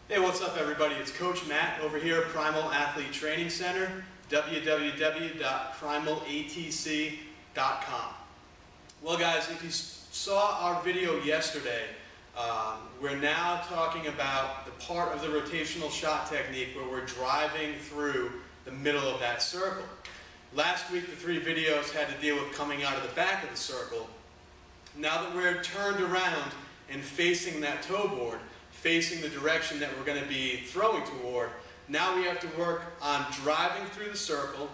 Hey, what's up everybody? It's Coach Matt over here at Primal Athlete Training Center, www.primalatc.com. Well guys, if you saw our video yesterday, we're now talking about the part of the rotational shot technique where we're driving through the middle of that circle. Last week the 3 videos had to deal with coming out of the back of the circle. Now that we're turned around and facing that toe board, facing the direction that we're going to be throwing toward, now we have to work on driving through the circle,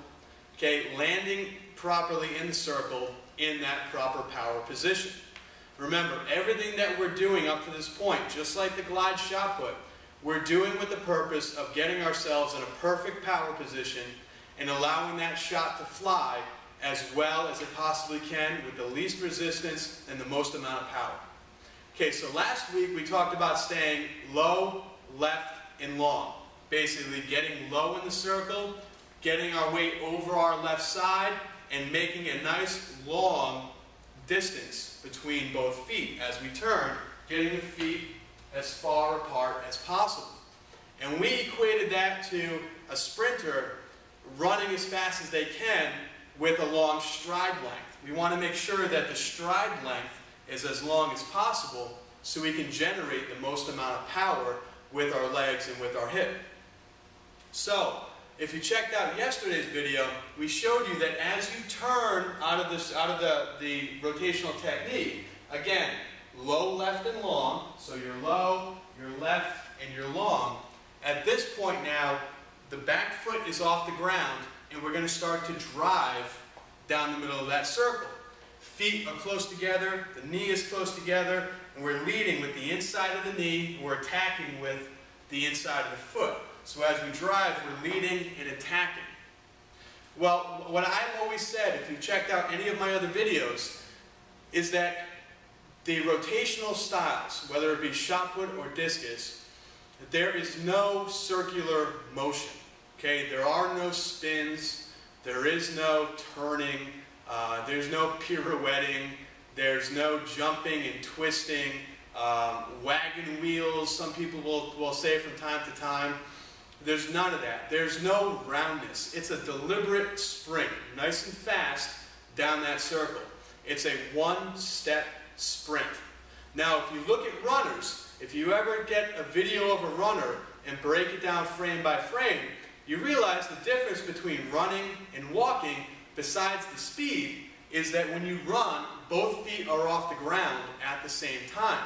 okay, landing properly in the circle in that proper power position. Remember, everything that we're doing up to this point, just like the glide shot put, we're doing with the purpose of getting ourselves in a perfect power position and allowing that shot to fly as well as it possibly can with the least resistance and the most amount of power. Okay, so last week we talked about staying low, left, and long. Basically getting low in the circle, getting our weight over our left side, and making a nice long distance between both feet as we turn, getting the feet as far apart as possible. And we equated that to a sprinter running as fast as they can with a long stride length. We want to make sure that the stride length is as long as possible so we can generate the most amount of power with our legs and with our hip. So, if you checked out yesterday's video, we showed you that as you turn out of the rotational technique, again, low, left, and long, so you're low, you're left, and you're long. At this point now, the back foot is off the ground, and we're going to start to drive down the middle of that circle. Feet are close together, the knee is close together, and we're leading with the inside of the knee, and we're attacking with the inside of the foot. So as we drive, we're leading and attacking. Well, what I've always said, if you've checked out any of my other videos, is that the rotational styles, whether it be shot put or discus, there is no circular motion. Okay? There are no spins, there is no turning, there's no pirouetting, there's no jumping and twisting, wagon wheels, some people will say from time to time. There's none of that. There's no roundness. It's a deliberate sprint, nice and fast, down that circle. It's a one-step sprint. Now, if you look at runners, if you ever get a video of a runner and break it down frame by frame, you realize the difference between running and walking, besides the speed, is that when you run, both feet are off the ground at the same time.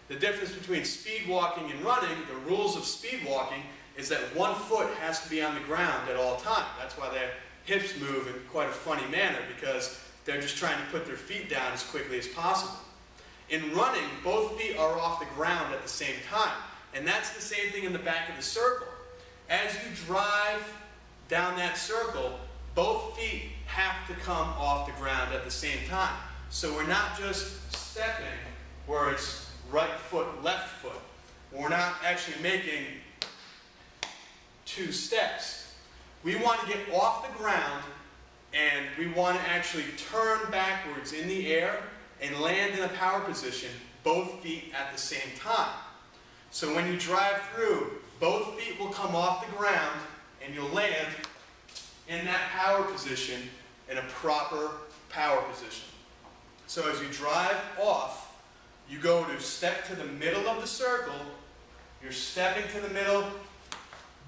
The difference between speed walking and running, the rules of speed walking, is that one foot has to be on the ground at all times. That's why their hips move in quite a funny manner, because they're just trying to put their feet down as quickly as possible. In running, both feet are off the ground at the same time. And that's the same thing in the back of the circle. As you drive down that circle, both feet have to come off the ground at the same time. So we're not just stepping where it's right foot, left foot. We're not actually making 2 steps. We want to get off the ground and we want to actually turn backwards in the air and land in a power position, both feet at the same time. So when you drive through, both feet will come off the ground and you'll land in that power position in a proper power position. So as you drive off, you go to step to the middle of the circle, you're stepping to the middle,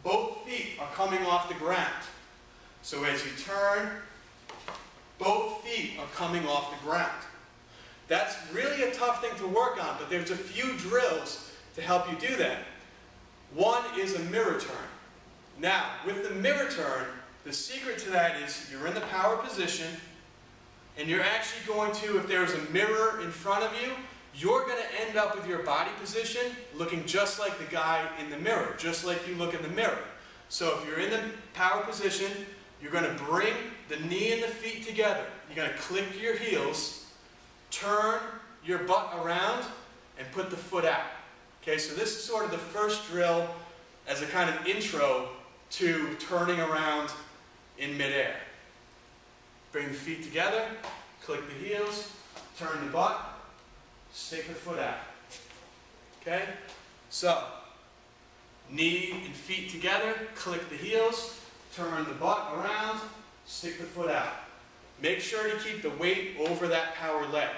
both feet are coming off the ground. So as you turn, both feet are coming off the ground. That's really a tough thing to work on, but there's a few drills to help you do that. One is a mirror turn. Now, with the mirror turn, the secret to that is you're in the power position, and you're actually going to, if there's a mirror in front of you, you're going to end up with your body position looking just like the guy in the mirror, just like you look in the mirror. So if you're in the power position, you're going to bring the knee and the feet together. You're going to click your heels, turn your butt around, and put the foot out. Okay, so this is sort of the first drill as a kind of intro to turning around in midair. Bring the feet together, click the heels, turn the butt, stick the foot out. Okay? So, Knee and feet together, click the heels, turn the butt around, stick the foot out. Make sure to keep the weight over that power leg.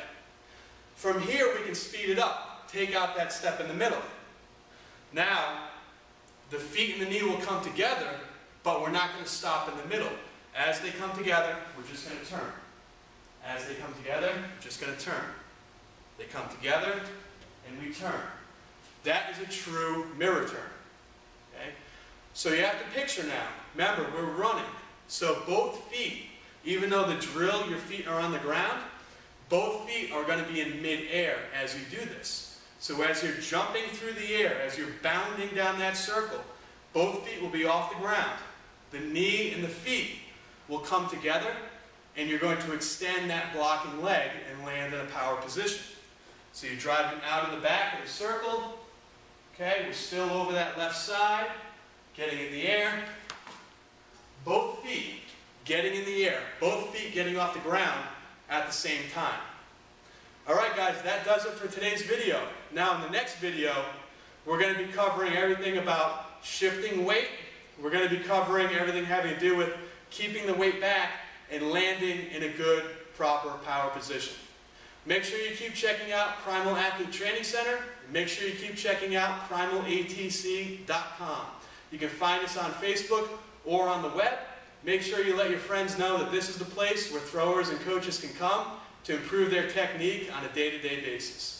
From here, we can speed it up. Take out that step in the middle. Now, the feet and the knee will come together, but we're not going to stop in the middle. As they come together, we're just going to turn. As they come together, we're just going to turn. They come together, and we turn. That is a true mirror turn. Okay? So you have to picture now. Remember, we're running. So both feet, even though the drill, your feet are on the ground, both feet are going to be in mid-air as you do this. So as you're jumping through the air, as you're bounding down that circle, both feet will be off the ground. The knee and the feet will come together, and you're going to extend that blocking leg and land in a power position. So you're driving out of the back of the circle. Okay, we're still over that left side, getting in the air. Both feet getting in the air, both feet getting off the ground at the same time. Alright guys, that does it for today's video. Now in the next video, we're going to be covering everything about shifting weight. We're going to be covering everything having to do with keeping the weight back and landing in a good, proper power position. Make sure you keep checking out Primal Athlete Training Center. And make sure you keep checking out primalatc.com. You can find us on Facebook or on the web. Make sure you let your friends know that this is the place where throwers and coaches can come to improve their technique on a day-to-day basis.